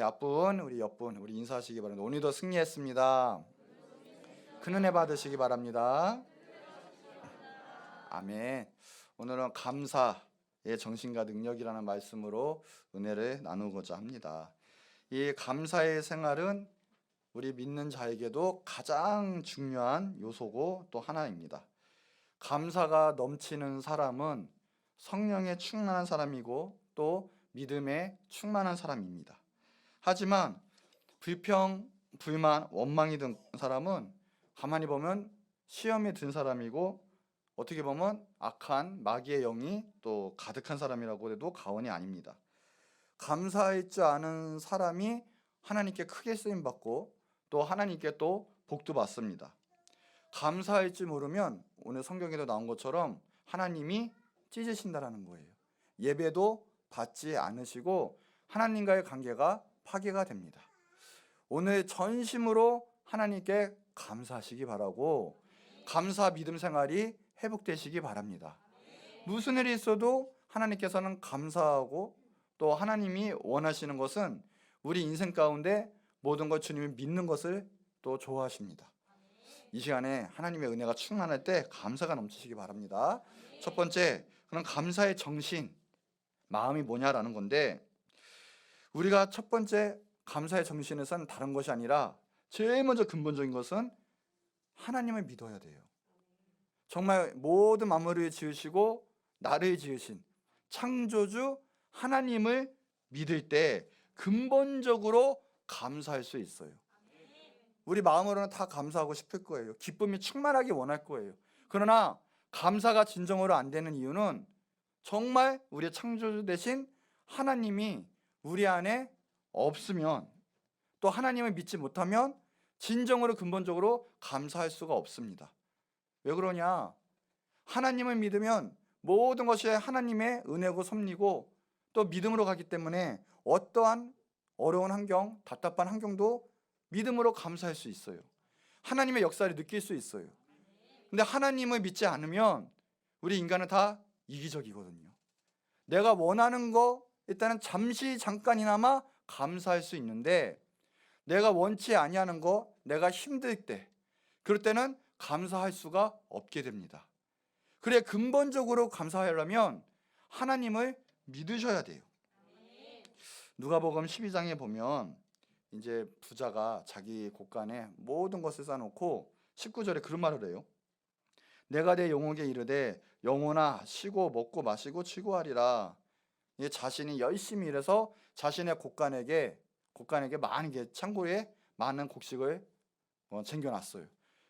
앞분, 우리 옆분, 우리 인사하시기 바랍니다. 오늘도 승리했습니다. 큰 은혜 받으시기 바랍니다. 아멘. 오늘은 감사의 정신과 능력이라는 말씀으로 은혜를 나누고자 합니다. 이 감사의 생활은 우리 믿는 자에게도 가장 중요한 요소고 또 하나입니다. 감사가 넘치는 사람은 성령에 충만한 사람이고 또 믿음에 충만한 사람입니다. 하지만 불평, 불만, 원망이 든 사람은 가만히 보면 시험에 든 사람이고 어떻게 보면 악한 마귀의 영이 또 가득한 사람이라고 해도 과언이 아닙니다. 감사하지 않은 사람이 하나님께 크게 쓰임받고 또 하나님께 또 복도 받습니다. 감사할 줄 모르면 오늘 성경에도 나온 것처럼 하나님이 찢으신다라는 거예요. 예배도 받지 않으시고 하나님과의 관계가 파괴가 됩니다. 오늘 전심으로 하나님께 감사하시기 바라고 감사 믿음 생활이 회복되시기 바랍니다. 무슨 일이 있어도 하나님께서는 감사하고 또 하나님이 원하시는 것은 우리 인생 가운데 모든 것 주님이 믿는 것을 또 좋아하십니다. 이 시간에 하나님의 은혜가 충만할 때 감사가 넘치시기 바랍니다. 첫 번째, 그럼 감사의 정신, 마음이 뭐냐라는 건데, 우리가 첫 번째 감사의 정신에서는 다른 것이 아니라 제일 먼저 근본적인 것은 하나님을 믿어야 돼요. 정말 모든 만물을 지으시고 나를 지으신 창조주 하나님을 믿을 때 근본적으로 감사할 수 있어요. 우리 마음으로는 다 감사하고 싶을 거예요. 기쁨이 충만하게 원할 거예요. 그러나 감사가 진정으로 안 되는 이유는 정말 우리의 창조주 되신 하나님이 우리 안에 없으면, 또 하나님을 믿지 못하면 진정으로 근본적으로 감사할 수가 없습니다. 왜 그러냐? 하나님을 믿으면 모든 것이 하나님의 은혜고 섭리고 또 믿음으로 가기 때문에 어떠한 어려운 환경, 답답한 환경도 믿음으로 감사할 수 있어요. 하나님의 역사를 느낄 수 있어요. 근데 하나님을 믿지 않으면 우리 인간은 다 이기적이거든요. 내가 원하는 거 일단은 잠시 잠깐이나마 감사할 수 있는데 내가 원치 아니하는 거, 내가 힘들 때, 그럴 때는 감사할 수가 없게 됩니다. 그래, 근본적으로 감사하려면 하나님을 믿으셔야 돼요. 누가복음 12장에 보면 이제 부자가 자기 곳간에 모든 것을 쌓아놓고 19절에 그런 말을 해요. 내가 내 영혼에게 이르되 영혼아 쉬고 먹고 마시고 취고하리라. 자신이 열심히 일해서 자신의 곳간에게 많은 창고에 많은 곡식을 챙겨놨어요.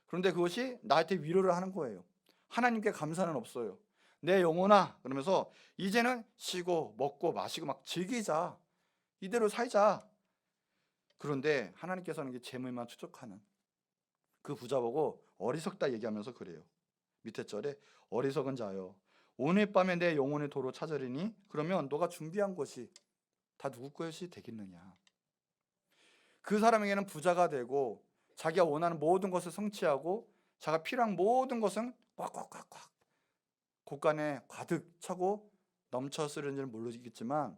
그런데 그것이 나한테 위로를 하는 거예요. 하나님께 감사는 없어요. 내 영혼아 그러면서 이제는 쉬고 먹고 마시고 막 즐기자, 이대로 살자. 그런데 하나님께서는 재물만 추적하는 그 부자 보고 어리석다 얘기하면서 그래요. 밑에 절에 어리석은 자여 오늘 밤에 내 영혼의 도로 찾으리니 그러면 너가 준비한 것이 다 누구 것이 되겠느냐. 그 사람에게는 부자가 되고 자기가 원하는 모든 것을 성취하고 자기가 필요한 모든 것은 꽉꽉꽉꽉 곳간에 가득 차고 넘쳐쓰는지는 모르겠지만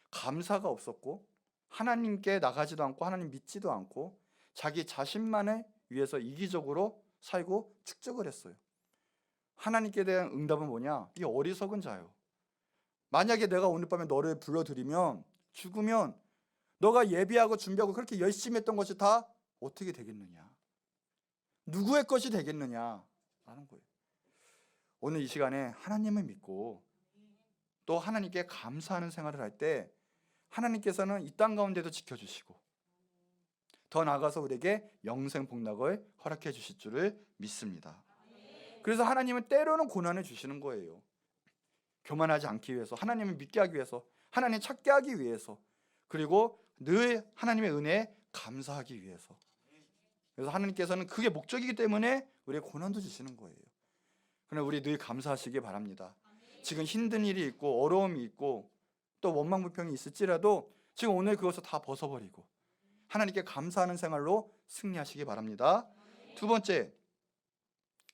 감사가 없었고 하나님께 나가지도 않고 하나님 믿지도 않고 자기 자신만을 위해서 이기적으로 살고 축적을 했어요. 하나님께 대한 응답은 뭐냐? 이 어리석은 자요. 만약에 내가 오늘 밤에 너를 불러드리면 죽으면 너가 예비하고 준비하고 그렇게 열심히 했던 것이 다 어떻게 되겠느냐? 누구의 것이 되겠느냐? 라는 거예요. 오늘 이 시간에 하나님을 믿고 또 하나님께 감사하는 생활을 할 때 하나님께서는 이 땅 가운데도 지켜주시고 더 나아가서 우리에게 영생 복락을 허락해 주실 줄을 믿습니다. 그래서 하나님은 때로는 고난을 주시는 거예요. 교만하지 않기 위해서, 하나님을 믿게 하기 위해서, 하나님 찾게 하기 위해서, 그리고 늘 하나님의 은혜에 감사하기 위해서. 그래서 하나님께서는 그게 목적이기 때문에 우리의 고난도 주시는 거예요. 그러나 우리 늘 감사하시기 바랍니다. 지금 힘든 일이 있고 어려움이 있고 또 원망불평이 있을지라도 지금 오늘 그것을 다 벗어버리고 하나님께 감사하는 생활로 승리하시기 바랍니다. 두 번째,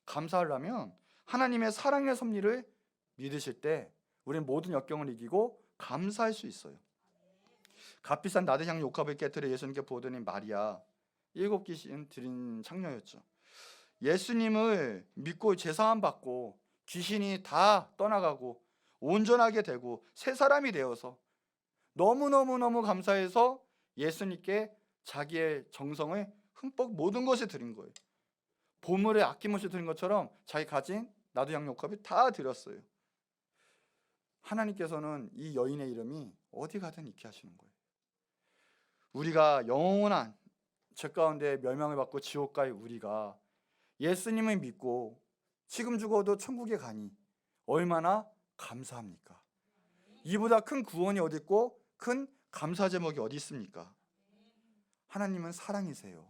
감사하려면 하나님의 사랑의 섭리를 믿으실 때 우리는 모든 역경을 이기고 감사할 수 있어요. 값비싼 나드향 옥합을 깨뜨려 예수님께 보더니 마리아, 7귀신 들인 창녀였죠. 예수님을 믿고 제사함 받고 귀신이 다 떠나가고 온전하게 되고 새 사람이 되어서 너무너무 감사해서 예수님께 자기의 정성을 흠뻑 모든 것을 드린 거예요. 보물을 아낌없이 드린 것처럼 자기 가진 나드향 옥합을 다 드렸어요. 하나님께서는 이 여인의 이름이 어디 가든 있게 하시는 거예요. 우리가 영원한 죄 가운데 멸망을 받고 지옥 갈 우리가 예수님을 믿고 지금 죽어도 천국에 가니 얼마나 감사합니까? 이보다 큰 구원이 어디 있고 큰 감사 제목이 어디 있습니까? 하나님은 사랑이세요.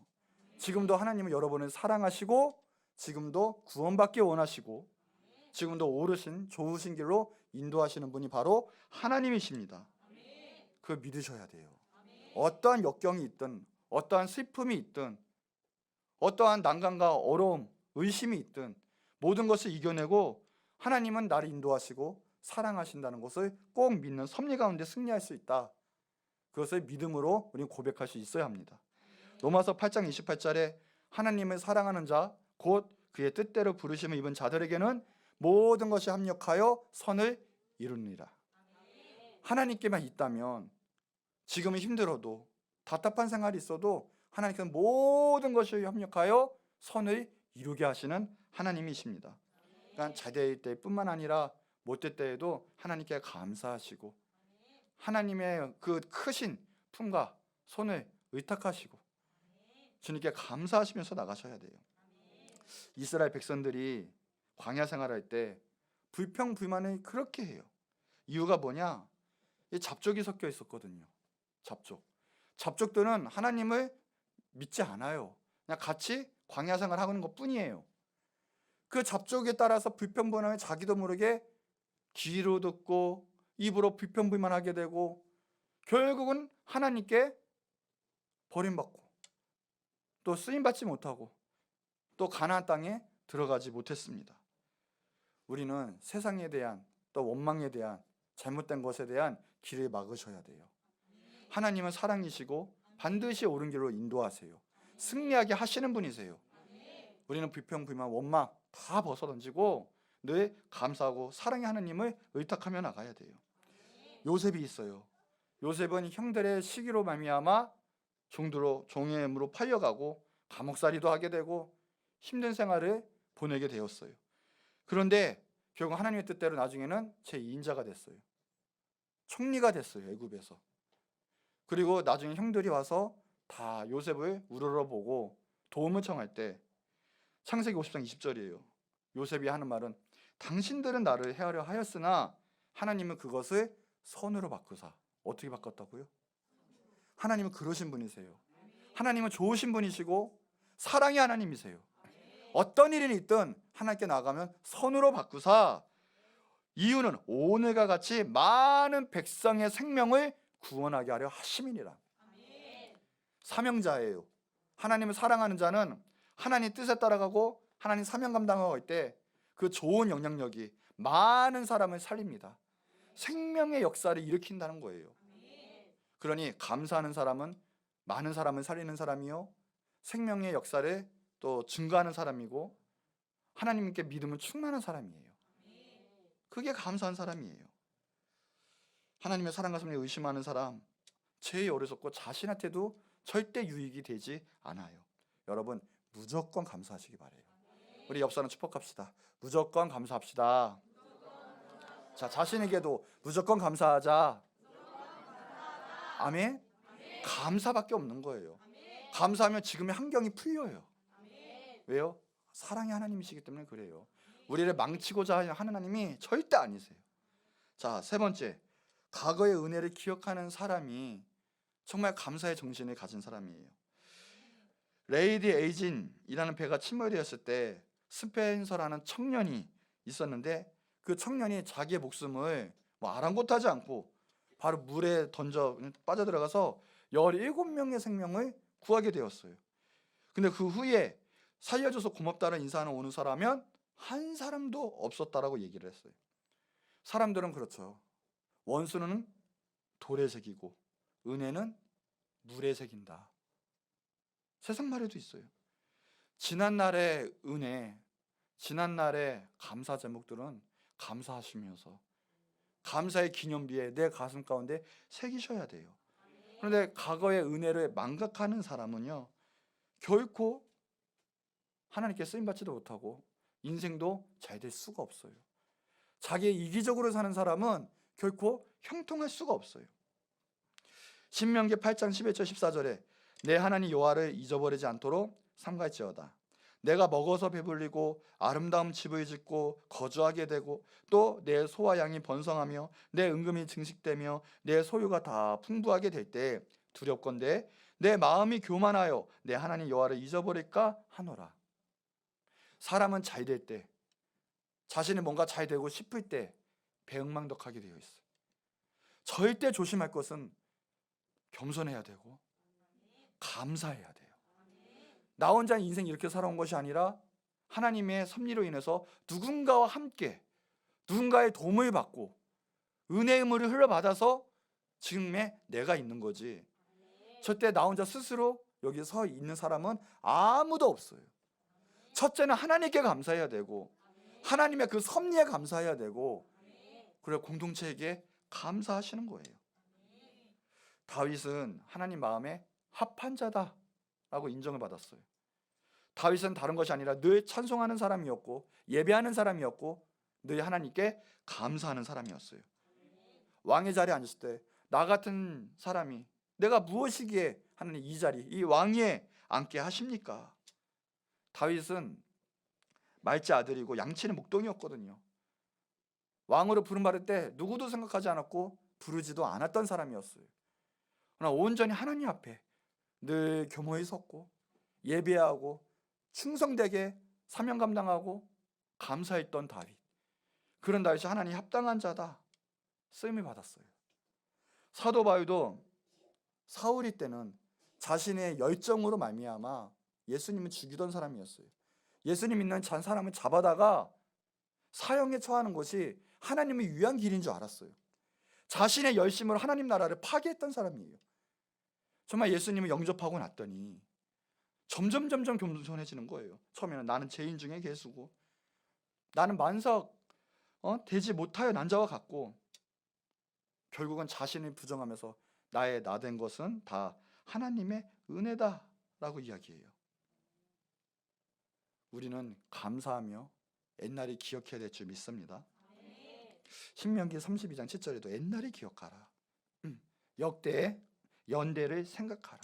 지금도 하나님은 여러분을 사랑하시고 지금도 구원받기 원하시고 지금도 옳으신 좋으신 길로 인도하시는 분이 바로 하나님이십니다. 그걸 믿으셔야 돼요. 어떠한 역경이 있든 어떠한 슬픔이 있든 어떠한 난관과 어려움, 의심이 있든 모든 것을 이겨내고 하나님은 나를 인도하시고 사랑하신다는 것을 꼭 믿는 섭리 가운데 승리할 수 있다. 그것을 믿음으로 우리는 고백할 수 있어야 합니다. 로마서 8장 28절에 하나님을 사랑하는 자 곧 그의 뜻대로 부르심을 입은 자들에게는 모든 것이 합력하여 선을 이루느니라. 하나님께만 있다면 지금은 힘들어도 답답한 생활이 있어도 하나님께서는 모든 것이 협력하여 선을 이루게 하시는 하나님이십니다. 그러니까 잘 될 때뿐만 아니라 못 될 때에도 하나님께 감사하시고 하나님의 그 크신 품과 손을 의탁하시고 주님께 감사하시면서 나가셔야 돼요. 이스라엘 백성들이 광야 생활할 때 불평불만을 그렇게 해요. 이유가 뭐냐? 잡족이 섞여 있었거든요. 잡족들은 하나님을 믿지 않아요. 그냥 같이 광야 생활하는 것 뿐이에요. 그 잡족에 따라서 불평불만을 자기도 모르게 귀로 듣고 입으로 불평불만하게 되고 결국은 하나님께 버림받고 또 쓰임받지 못하고 또 가나안 땅에 들어가지 못했습니다. 우리는 세상에 대한 또 원망에 대한 잘못된 것에 대한 길을 막으셔야 돼요. 하나님은 사랑이시고 반드시 옳은 길로 인도하세요. 승리하게 하시는 분이세요. 우리는 불평불만 원망 다 벗어던지고 늘 감사하고 사랑의 하나님을 의탁하며 나가야 돼요. 요셉이 있어요. 요셉은 형들의 시기로 말미암아 종의 힘으로 팔려가고 감옥살이도 하게 되고 힘든 생활을 보내게 되었어요. 그런데 결국 하나님의 뜻대로 나중에는 제2인자가 됐어요. 총리가 됐어요. 애굽에서. 그리고 나중에 형들이 와서 다 요셉을 우러러보고 도움을 청할 때 창세기 50장 20절이에요. 요셉이 하는 말은 당신들은 나를 해하려 하였으나 하나님은 그것을 선으로 바꾸사. 어떻게 바꿨다고요? 하나님은 그러신 분이세요. 하나님은 좋으신 분이시고 사랑의 하나님이세요. 어떤 일이 있든 하나님께 나가면 선으로 바꾸사. 이유는 오늘과 같이 많은 백성의 생명을 구원하게 하려 하심이니라. 사명자예요. 하나님을 사랑하는 자는 하나님 뜻에 따라가고 하나님 사명 감당하고 할 때 그 좋은 영향력이 많은 사람을 살립니다. 생명의 역사를 일으킨다는 거예요. 그러니 감사하는 사람은 많은 사람을 살리는 사람이요 생명의 역사를 또 증거하는 사람이고 하나님께 믿음은 충만한 사람이에요. 그게 감사한 사람이에요. 하나님의 사랑과 섭리에 의심하는 사람 제일 어리석고 자신한테도 절대 유익이 되지 않아요. 여러분 무조건 감사하시기 바래요. 우리 옆 사람 축복합시다. 무조건 감사합시다. 자, 자신에게도 무조건 감사하자. 아멘. 감사밖에 없는 거예요. 감사하면 지금의 환경이 풀려요. 왜요? 사랑의 하나님이시기 때문에 그래요. 우리를 망치고자 하는 하나님이 절대 아니세요. 자, 세 번째, 과거의 은혜를 기억하는 사람이 정말 감사의 정신을 가진 사람이에요. 레이디 에이진이라는 배가 침몰되었을 때 스펜서라는 청년이 있었는데 그 청년이 자기의 목숨을 아랑곳하지 않고 바로 물에 빠져들어가서 17명의 생명을 구하게 되었어요. 근데 그 후에 살려줘서 고맙다는 인사는 오는 사람은 한 사람도 없었다라고 얘기를 했어요. 사람들은 그렇죠. 원수는 돌에 새기고 은혜는 물에 새긴다. 세상 말에도 있어요. 지난날의 은혜, 지난날의 감사 제목들은 감사하시면서 감사의 기념비에 내 가슴 가운데 새기셔야 돼요. 그런데 과거의 은혜를 망각하는 사람은요, 결코 하나님께 쓰임받지도 못하고 인생도 잘 될 수가 없어요. 자기 이기적으로 사는 사람은 결코 형통할 수가 없어요. 신명기 8장 11절 14절에 내 하나님 여호와를 잊어버리지 않도록 삼갈지어다. 내가 먹어서 배불리고 아름다운 집을 짓고 거주하게 되고 또 내 소와 양이 번성하며 내 은금이 증식되며 내 소유가 다 풍부하게 될 때 두렵건대 내 마음이 교만하여 내 하나님 여호와를 잊어버릴까 하노라. 사람은 잘 될 때, 자신이 뭔가 잘 되고 싶을 때 배응망덕하게 되어 있어요. 절대 조심할 것은 겸손해야 되고 감사해야 돼요. 나 혼자 인생 이렇게 살아온 것이 아니라 하나님의 섭리로 인해서 누군가와 함께 누군가의 도움을 받고 은혜의 물을 흘려받아서 지금의 내가 있는 거지, 절대 나 혼자 스스로 여기 서 있는 사람은 아무도 없어요. 첫째는 하나님께 감사해야 되고 하나님의 그 섭리에 감사해야 되고, 그리고 공동체에게 감사하시는 거예요. 다윗은 하나님 마음에 합한 자다라고 인정을 받았어요. 다윗은 다른 것이 아니라 늘 찬송하는 사람이었고 예배하는 사람이었고 늘 하나님께 감사하는 사람이었어요. 왕의 자리에 앉았을 때 나 같은 사람이 내가 무엇이기에 하나님 이 자리, 이 왕위에 앉게 하십니까? 다윗은 말째 아들이고 양치는 목동이었거든요. 왕으로 부름받을 때 누구도 생각하지 않았고 부르지도 않았던 사람이었어요. 그러나 온전히 하나님 앞에 늘 겸허히 섰고 예배하고 충성되게 사명 감당하고 감사했던 다윗. 그런 다윗이 하나님 합당한 자다 쓰임을 받았어요. 사도 바울도 사울이 때는 자신의 열정으로 말미암아 예수님을 죽이던 사람이었어요. 예수님 믿는 사람을 잡아다가 사형에 처하는 것이 하나님을 위한 길인 줄 알았어요. 자신의 열심으로 하나님 나라를 파괴했던 사람이에요. 정말 예수님을 영접하고 났더니 점점 겸손해지는 거예요. 처음에는 나는 죄인 중에 괴수고 나는 만석 되지 못하여 난 자와 같고, 결국은 자신을 부정하면서 나의 나 된 것은 다 하나님의 은혜다라고 이야기해요. 우리는 감사하며 옛날을 기억해야 될 줄 믿습니다. 신명기 32장 7절에도 옛날을 기억하라. 역대 연대를 생각하라.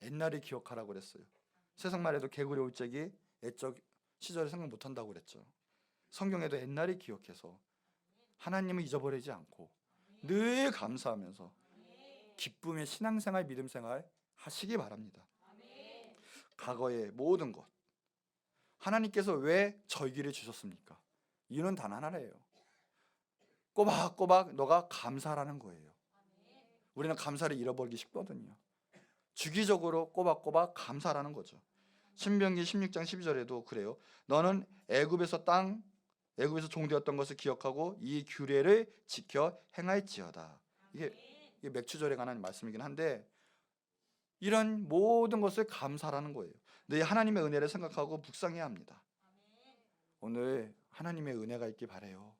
옛날을 기억하라고 그랬어요. 세상 말에도 개구리 올 적이 옛적 시절을 생각 못한다고 그랬죠. 성경에도 옛날을 기억해서 하나님을 잊어버리지 않고 늘 감사하면서 기쁨의 신앙생활, 믿음생활 하시기 바랍니다. 과거의 모든 것, 하나님께서 왜 절기를 주셨습니까? 이유는 단 하나예요. 꼬박꼬박 너가 감사라는 거예요. 우리는 감사를 잃어버리기 쉽거든요. 주기적으로 꼬박꼬박 감사라는 거죠. 신명기 16장 12절에도 그래요. 너는 애굽에서 종되었던 것을 기억하고 이 규례를 지켜 행할지어다. 이게 맥추절에 관한 말씀이긴 한데 이런 모든 것을 감사라는 거예요. 너희 하나님의 은혜를 생각하고 묵상해야 합니다. 오늘 하나님의 은혜가 있길 바라요.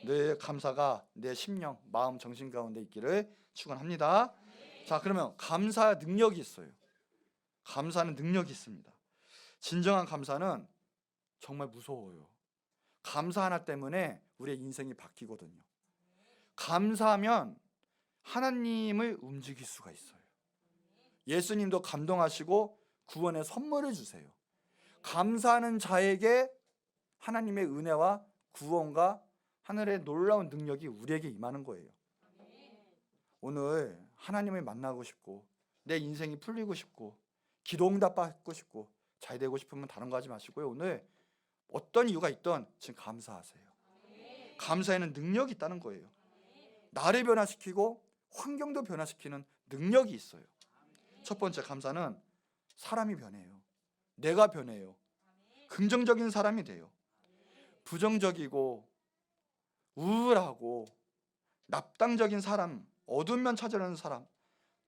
늘 감사가 내 심령, 마음, 정신 가운데 있기를 축원합니다. 자, 그러면 감사 능력이 있어요. 감사는 능력이 있습니다. 진정한 감사는 정말 무서워요. 감사 하나 때문에 우리의 인생이 바뀌거든요. 감사하면 하나님을 움직일 수가 있어요. 예수님도 감동하시고 구원의 선물을 주세요. 감사하는 자에게 하나님의 은혜와 구원과 하늘의 놀라운 능력이 우리에게 임하는 거예요. 오늘 하나님을 만나고 싶고 내 인생이 풀리고 싶고 기도 응답 받고 싶고 잘 되고 싶으면 다른 거 하지 마시고요. 오늘 어떤 이유가 있든 지금 감사하세요. 감사에는 능력이 있다는 거예요. 나를 변화시키고 환경도 변화시키는 능력이 있어요. 첫 번째, 감사는 사람이 변해요. 내가 변해요. 긍정적인 사람이 돼요. 부정적이고 우울하고 납당적인 사람, 어두운 면 찾으려는 사람,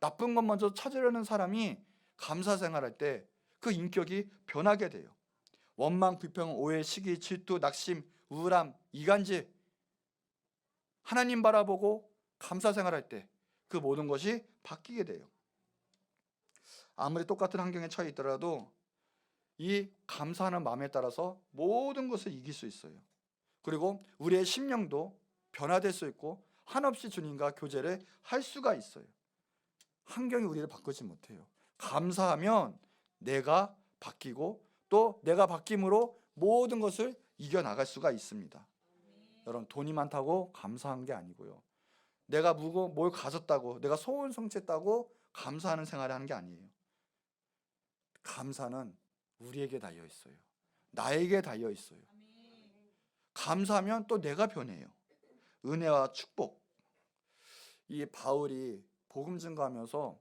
나쁜 것 먼저 찾으려는 사람이 감사 생활할 때 그 인격이 변하게 돼요. 원망, 비평, 오해, 시기, 질투, 낙심, 우울함, 이간질, 하나님 바라보고 감사 생활할 때 그 모든 것이 바뀌게 돼요. 아무리 똑같은 환경에 처해 있더라도 이 감사하는 마음에 따라서 모든 것을 이길 수 있어요. 그리고 우리의 심령도 변화될 수 있고 한없이 주님과 교제를 할 수가 있어요. 환경이 우리를 바꾸지 못해요. 감사하면 내가 바뀌고 또 내가 바뀜으로 모든 것을 이겨나갈 수가 있습니다. 여러분, 돈이 많다고 감사한 게 아니고요, 내가 뭘 가졌다고, 내가 소원 성취했다고 감사하는 생활을 하는 게 아니에요. 감사는 우리에게 달려 있어요. 나에게 달려 있어요. 감사하면 또 내가 변해요. 은혜와 축복. 이 바울이 복음 증거하면서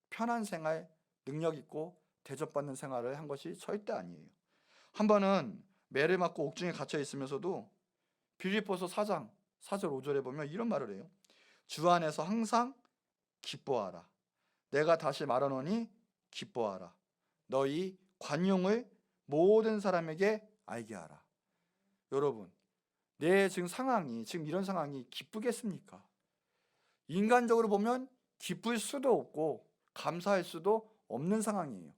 편한 생활, 능력 있고 대접받는 생활을 한 것이 절대 아니에요. 한 번은 매를 맞고 옥중에 갇혀 있으면서도 빌립보서 4장 4절 5절에 보면 이런 말을 해요. 주 안에서 항상 기뻐하라. 내가 다시 말하노니 기뻐하라. 너희 관용을 모든 사람에게 알게 하라. 여러분, 내 지금 이런 상황이 기쁘겠습니까? 인간적으로 보면 기쁠 수도 없고 감사할 수도 없는 상황이에요.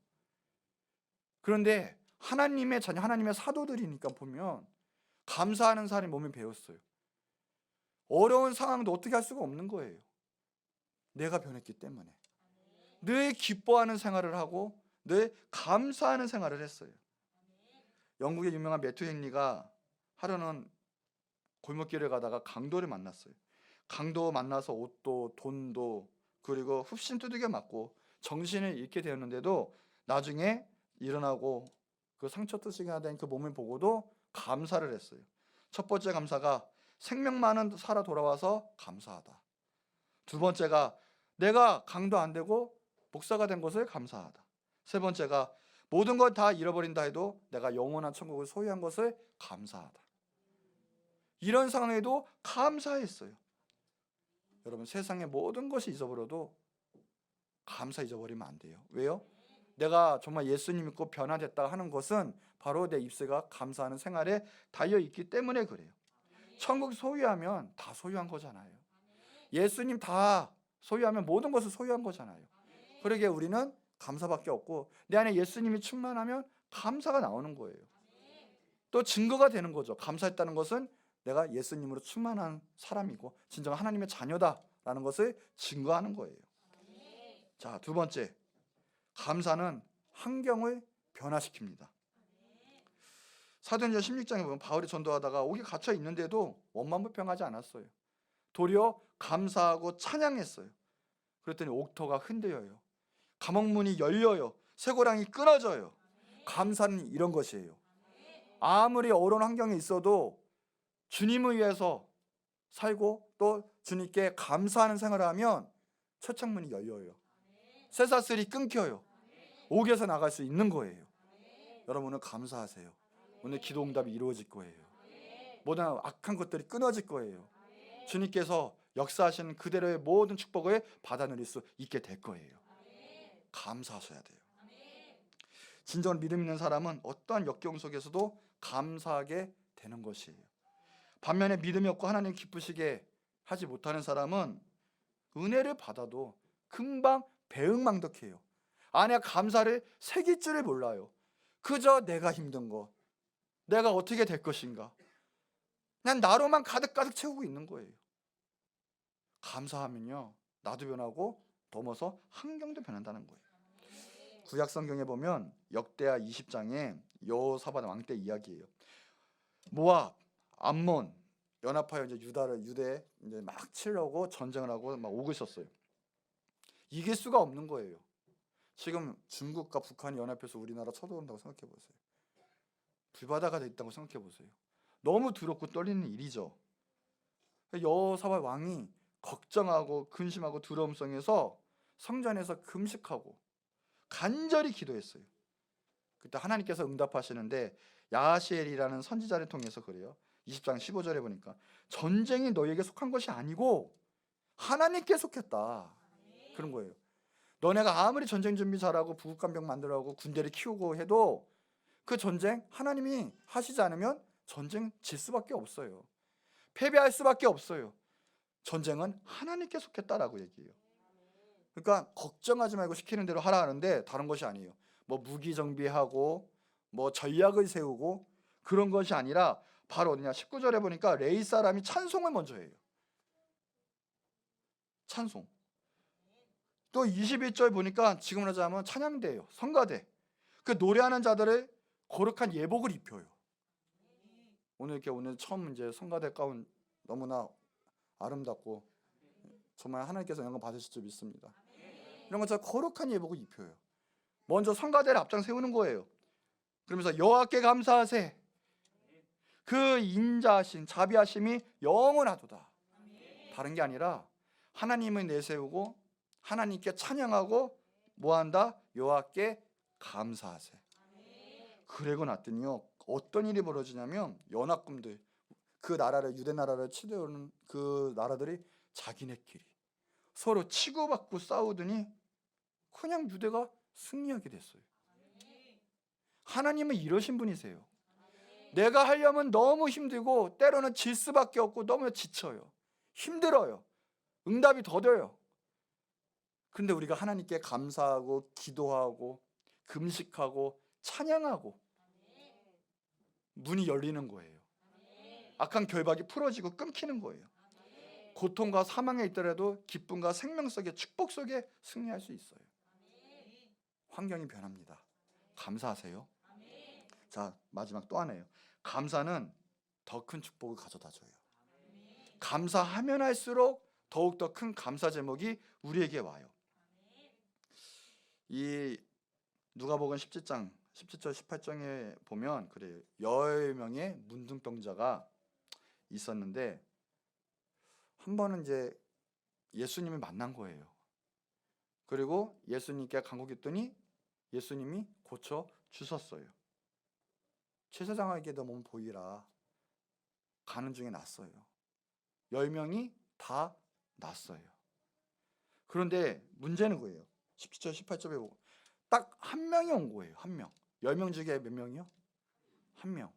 그런데 하나님의 자녀, 하나님의 사도들이니까 보면 감사하는 사람이 몸에 배웠어요. 어려운 상황도 어떻게 할 수가 없는 거예요. 내가 변했기 때문에. 늘 기뻐하는 생활을 하고 늘 감사하는 생활을 했어요. 영국의 유명한 매튜 헨리가 하루는 골목길을 가다가 강도를 만났어요. 강도 만나서 옷도 돈도 그리고 흡신 두들겨 맞고 정신을 잃게 되었는데도 나중에 일어나고 그 상처 뜨시게 된 그 몸을 보고도 감사를 했어요. 첫 번째 감사가 생명만은 살아 돌아와서 감사하다. 두 번째가 내가 강도 안 되고 목사가 된 것을 감사하다. 세 번째가 모든 걸 다 잃어버린다 해도 내가 영원한 천국을 소유한 것을 감사하다. 이런 상황에도 감사했어요. 여러분, 세상의 모든 것이 잊어버려도 감사 잊어버리면 안 돼요. 왜요? 내가 정말 예수님 믿고 변화됐다 하는 것은 바로 내 입새가 감사하는 생활에 달려있기 때문에 그래요. 천국 소유하면 다 소유한 거잖아요. 예수님 다 소유하면 모든 것을 소유한 거잖아요. 그러기에 우리는 감사밖에 없고 내 안에 예수님이 충만하면 감사가 나오는 거예요. 또 증거가 되는 거죠. 감사했다는 것은 내가 예수님으로 충만한 사람이고 진정한 하나님의 자녀다라는 것을 증거하는 거예요. 자, 두 번째, 감사는 환경을 변화시킵니다. 사도행전 16장에 보면 바울이 전도하다가 옥에 갇혀 있는데도 원망불평하지 않았어요. 도리어 감사하고 찬양했어요. 그랬더니 옥토가 흔들려요. 감옥문이 열려요. 쇠고랑이 끊어져요. 감사는 이런 것이에요. 아무리 어려운 환경에 있어도 주님을 위해서 살고 또 주님께 감사하는 생활을 하면 철창문이 열려요. 쇠사슬이 끊겨요. 옥에서 나갈 수 있는 거예요. 여러분은 감사하세요. 오늘 기도 응답이 이루어질 거예요. 모든 악한 것들이 끊어질 거예요. 주님께서 역사하시는 그대로의 모든 축복을 받아 누릴 수 있게 될 거예요. 감사하셔야 돼요. 진정한 믿음 있는 사람은 어떠한 역경 속에서도 감사하게 되는 것이에요. 반면에 믿음이 없고 하나님 기쁘시게 하지 못하는 사람은 은혜를 받아도 금방 배은망덕해요. 안에 감사를 새길 줄을 몰라요. 그저 내가 힘든 거, 내가 어떻게 될 것인가, 난 나로만 가득가득 채우고 있는 거예요. 감사하면요, 나도 변하고 넘어서 환경도 변한다는 거예요. 구약 성경에 보면 역대하 20장에 여호사밧 왕 때 이야기예요. 모압, 암몬 연합하여 이제 유대 이제 막 치려고 전쟁을 하고 막 오고 있었어요. 이길 수가 없는 거예요. 지금 중국과 북한이 연합해서 우리나라 쳐들어온다고 생각해 보세요. 불바다가 돼 있다고 생각해 보세요. 너무 두렵고 떨리는 일이죠. 여호사밧 왕이 걱정하고 근심하고 두려움 속에서 성전에서 금식하고 간절히 기도했어요. 그때 하나님께서 응답하시는데 야하시엘이라는 선지자를 통해서 그래요. 20장 15절에 보니까 전쟁이 너에게 속한 것이 아니고 하나님께 속했다. 그런 거예요. 너네가 아무리 전쟁 준비 잘하고 부국간병 만들어가고 군대를 키우고 해도 그 전쟁 하나님이 하시지 않으면 전쟁 질 수밖에 없어요. 패배할 수밖에 없어요. 전쟁은 하나님께 속했다라고 얘기해요. 그러니까 걱정하지 말고 시키는 대로 하라 하는데 다른 것이 아니에요. 뭐 무기 정비하고 뭐 전략을 세우고 그런 것이 아니라 바로 어디냐, 19절에 보니까 레위 사람이 찬송을 먼저 해요. 찬송. 또 21절 보니까 지금으로 하자면 찬양대예요. 성가대. 그 노래하는 자들을 거룩한 예복을 입혀요. 오늘 처음 이제 성가대 가운 너무나 아름답고 정말 하나님께서 영광 받으실 줄 믿습니다. 이런 것처럼 거룩한 예복을 입혀요. 먼저 성가대를 앞장 세우는 거예요. 그러면서 여호와께 감사하세. 그 인자하신 자비하심이 영원하도다. 다른 게 아니라 하나님을 내세우고 하나님께 찬양하고 뭐한다? 여호와께 감사하세. 그러고 났더니요, 어떤 일이 벌어지냐면 연합군들, 그 나라를, 유대 나라를 치려오는 그 나라들이 자기네끼리 서로 치고받고 싸우더니 그냥 유대가 승리하게 됐어요. 하나님은 이러신 분이세요. 내가 하려면 너무 힘들고 때로는 질 수밖에 없고 너무 지쳐요. 힘들어요. 응답이 더뎌요. 그런데 우리가 하나님께 감사하고 기도하고 금식하고 찬양하고 문이 열리는 거예요. 악한 결박이 풀어지고 끊기는 거예요. 고통과 사망에 있더라도 기쁨과 생명 속에, 축복 속에 승리할 수 있어요. 환경이 변합니다. 감사하세요. 자, 마지막 또 하나예요. 감사는 더 큰 축복을 가져다 줘요. 감사하면 할수록 더욱더 큰 감사 제목이 우리에게 와요. 이 누가복음 17장 17절 18장에 보면 그래요. 10명의 문둥병자가 있었는데 한 번은 이제 예수님을 만난 거예요. 그리고 예수님께 간구했더니 예수님이 고쳐 주셨어요. 제사장에게도 몸 보이라. 가는 중에 났어요. 10명이 다 났어요. 그런데 문제는 거예요. 17절 18절에 보고 딱 한 명이 온 거예요. 한 명. 10명 중에 몇 명이요? 한 명.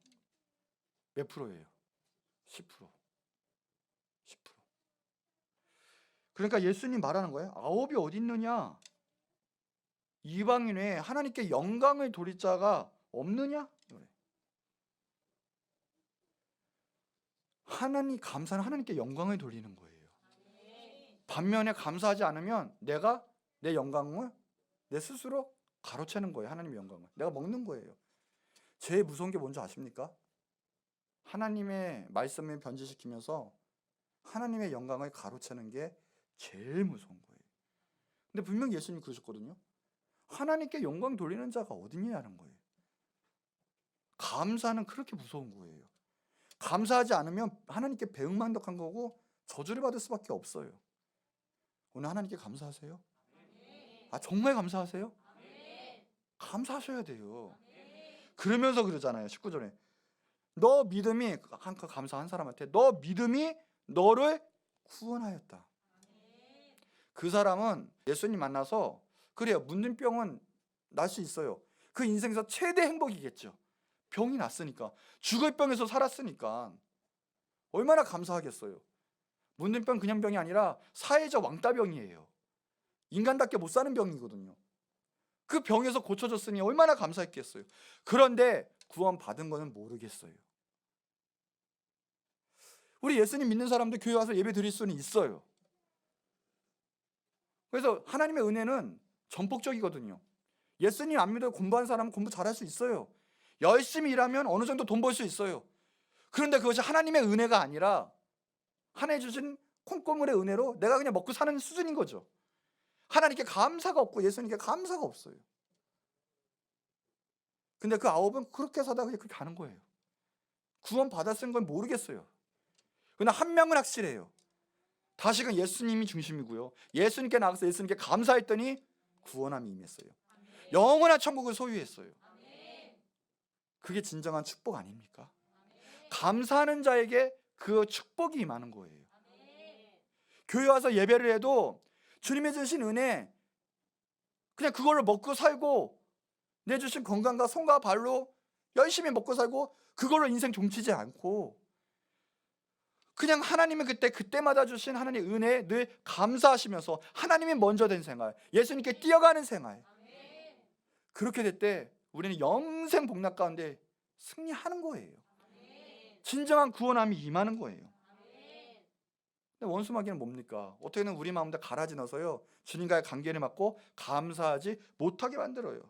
몇 프로예요? 10%. 10%. 그러니까 예수님 말하는 거예요. 9이 어디 있느냐? 이방인 외에 하나님께 영광을 돌릴 자가 없느냐? 감사는 하나님께 영광을 돌리는 거예요. 반면에 감사하지 않으면 내가 내 영광을 내 스스로 가로채는 거예요. 하나님의 영광을 내가 먹는 거예요. 제일 무서운 게 뭔지 아십니까? 하나님의 말씀을 변질시키면서 하나님의 영광을 가로채는 게 제일 무서운 거예요. 근데 분명히 예수님이 그러셨거든요. 하나님께 영광 돌리는 자가 어디냐는 거예요. 감사는 그렇게 무서운 거예요. 감사하지 않으면 하나님께 배은망덕한 거고 저주를 받을 수밖에 없어요. 오늘 하나님께 감사하세요? 정말 감사하세요? 감사하셔야 돼요. 그러면서 그러잖아요. 19절에 너 믿음이, 감사한 사람한테 너 믿음이 너를 구원하였다. 그 사람은 예수님 만나서 그래요. 문둥병은 날 수 있어요. 그 인생에서 최대 행복이겠죠. 병이 났으니까, 죽을 병에서 살았으니까 얼마나 감사하겠어요. 문둥병 그냥 병이 아니라 사회적 왕따병이에요. 인간답게 못 사는 병이거든요. 그 병에서 고쳐졌으니 얼마나 감사했겠어요. 그런데 구원 받은 거는 모르겠어요. 우리 예수님 믿는 사람들 교회 와서 예배 드릴 수는 있어요. 그래서 하나님의 은혜는 전폭적이거든요. 예수님 안 믿어 공부한 사람은 공부 잘할 수 있어요. 열심히 일하면 어느 정도 돈 벌 수 있어요. 그런데 그것이 하나님의 은혜가 아니라 하나님 주신 콩고물의 은혜로 내가 그냥 먹고 사는 수준인 거죠. 하나님께 감사가 없고 예수님께 감사가 없어요. 근데 그 9은 그렇게 사다가 그렇게 가는 거예요. 구원 받았은 건 모르겠어요. 그러나 한 명은 확실해요. 다시금 예수님이 중심이고요. 예수님께 나가서 예수님께 감사했더니 구원함이 임했어요. 영원한 천국을 소유했어요. 그게 진정한 축복 아닙니까? 감사하는 자에게 그 축복이 임하는 거예요. 교회 와서 예배를 해도 주님의 주신 은혜, 그냥 그걸로 먹고 살고 내주신 건강과 손과 발로 열심히 먹고 살고 그걸로 인생 종치지 않고 그냥 하나님은 그때마다 주신 하나님의 은혜에 늘 감사하시면서 하나님이 먼저 된 생활, 예수님께 뛰어가는 생활, 그렇게 될 때 우리는 영생 복락 가운데 승리하는 거예요. 진정한 구원함이 임하는 거예요. 근데 원수마귀는 뭡니까? 어떻게든 우리 마음도 가라지 넣어서요, 주님과의 관계를 맺고 감사하지 못하게 만들어요.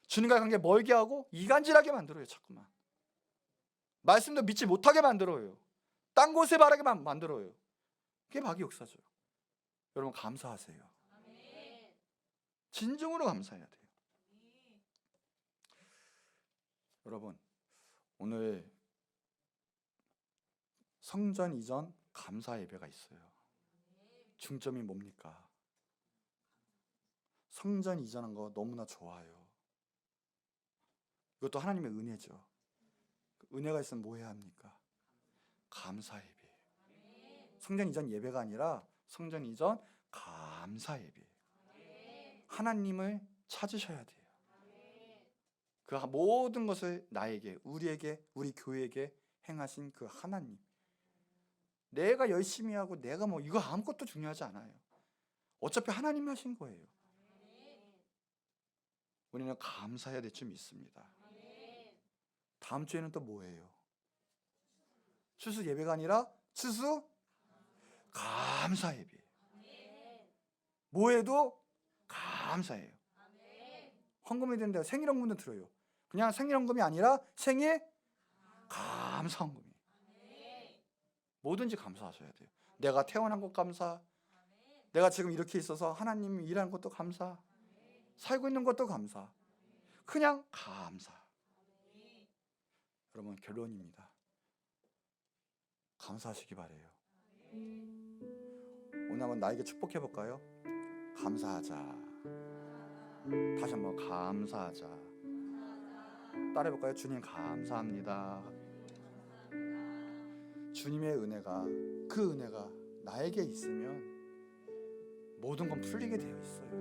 주님과의 관계 멀게 하고 이간질하게 만들어요. 자꾸만 말씀도 믿지 못하게 만들어요. 딴 곳에 바라게 만들어요. 그게 마귀 역사죠. 여러분 감사하세요. 진정으로 감사해야 돼요. 여러분 오늘 성전 이전 감사 예배가 있어요. 중점이 뭡니까? 성전 이전한 거 너무나 좋아요. 이것도 하나님의 은혜죠. 은혜가 있으면 뭐 해야 합니까? 감사 예배. 성전 이전 예배가 아니라 성전 이전 감사 예배. 하나님을 찾으셔야 돼요. 그 모든 것을 나에게, 우리에게, 우리 교회에게 행하신 그 하나님. 내가 열심히 하고 내가 뭐 이거 아무것도 중요하지 않아요. 어차피 하나님이 하신 거예요. 우리는 감사해야 될 줄 믿습니다. 다음 주에는 또 뭐예요? 추수 예배가 아니라 추수 감사 예배. 뭐해도 감사해요. 헌금이 되는데 생일 헌금도 들어요. 그냥 생일 헌금이 아니라 생일 감사 헌금이. 뭐든지 감사하셔야 돼요. 내가 태어난 것 감사, 내가 지금 이렇게 있어서 하나님이 일하는 것도 감사, 살고 있는 것도 감사, 그냥 감사. 여러분 결론입니다. 감사하시기 바래요. 오늘 한번 나에게 축복해 볼까요? 감사하자. 다시 한번 감사하자. 따라해 볼까요? 주님 감사합니다. 주님의 은혜가, 그 은혜가 나에게 있으면 모든 건 풀리게 되어 있어요.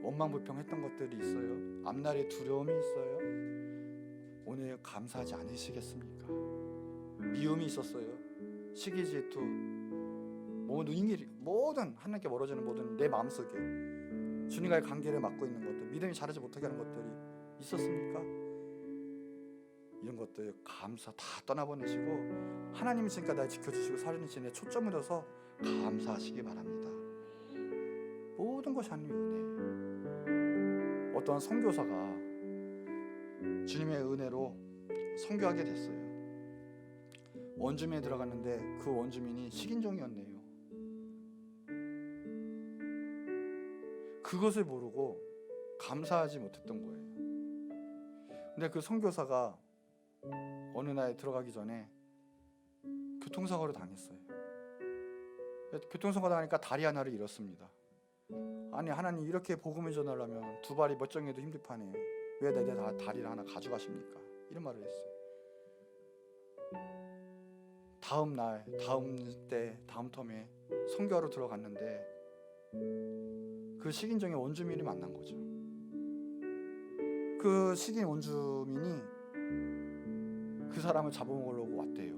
원망불평했던 것들이 있어요. 앞날에 두려움이 있어요. 오늘 감사하지 않으시겠습니까? 미움이 있었어요. 시기 질투, 모든 하나님께 멀어지는 모든 내 마음속에 주님과의 관계를 맡고 있는 것들, 믿음이 자라지 못하게 하는 것들이 있었습니까? 이런 것들 감사 다 떠나보내시고 하나님이 지금까지 날 지켜주시고 살려주신 데 초점을 둬서 감사하시기 바랍니다. 모든 것이 하나님의 은혜. 어떤 선교사가 주님의 은혜로 선교하게 됐어요. 원주민에 들어갔는데 그 원주민이 식인종이었네요. 그것을 모르고 감사하지 못했던 거예요. 근데 그 선교사가 어느 날 들어가기 전에 교통사고를 당했어요. 교통사고 당하니까 다리 하나를 잃었습니다. 아니 하나님, 이렇게 복음을 전하려면 두 발이 멀쩡해도 힘들 판에 왜 내 다리를 하나 가져가십니까? 이런 말을 했어요. 다음 날, 다음 텀에 선교하러 들어갔는데 그 식인종의 원주민이 만난 거죠. 그 식인 원주민이 그 사람을 잡아먹으려고 왔대요.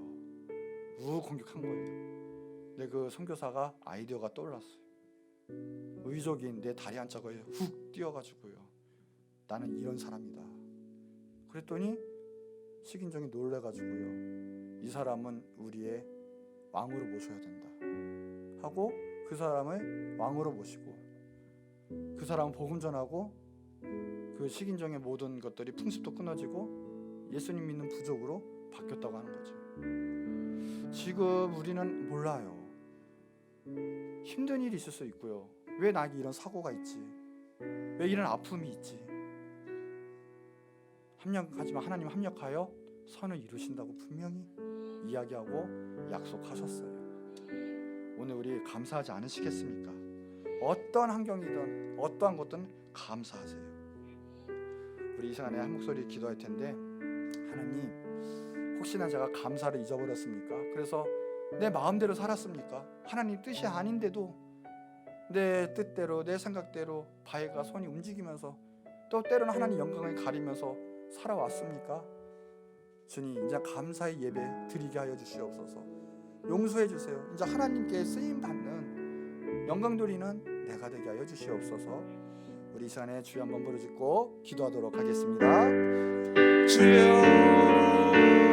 공격한 거예요. 근데 그 선교사가 아이디어가 떠올랐어요. 의족인 내 다리 한 짝을 훅 띄워가지고요, 나는 이런 사람이다. 그랬더니 식인종이 놀래가지고요, 이 사람은 우리의 왕으로 모셔야 된다 하고 그 사람을 왕으로 모시고, 그 사람은 복음 전하고 그 식인종의 모든 것들이 풍습도 끊어지고 예수님 믿는 부족으로 바뀌었다고 하는 거죠. 지금 우리는 몰라요. 힘든 일이 있을 수 있고요. 왜 나에게 이런 사고가 있지? 왜 이런 아픔이 있지? 하지만 하나님 합력하여 선을 이루신다고 분명히 이야기하고 약속하셨어요. 오늘 우리 감사하지 않으시겠습니까? 어떠한 환경이든 어떠한 것든 감사하세요. 우리 이 시간에 한 목소리 기도할 텐데, 하나님, 혹시나 제가 감사를 잊어버렸습니까? 그래서 내 마음대로 살았습니까? 하나님 뜻이 아닌데도 내 뜻대로 내 생각대로 발과 손이 움직이면서 또 때로는 하나님 영광을 가리면서 살아왔습니까? 주님, 이제 감사의 예배 드리게 하여 주시옵소서. 용서해 주세요. 이제 하나님께 쓰임 받는 영광 돌리는 내가 되게 하여 주시옵소서. 우리 이 시간에 주여 한번 부르짖고 기도하도록 하겠습니다. 주여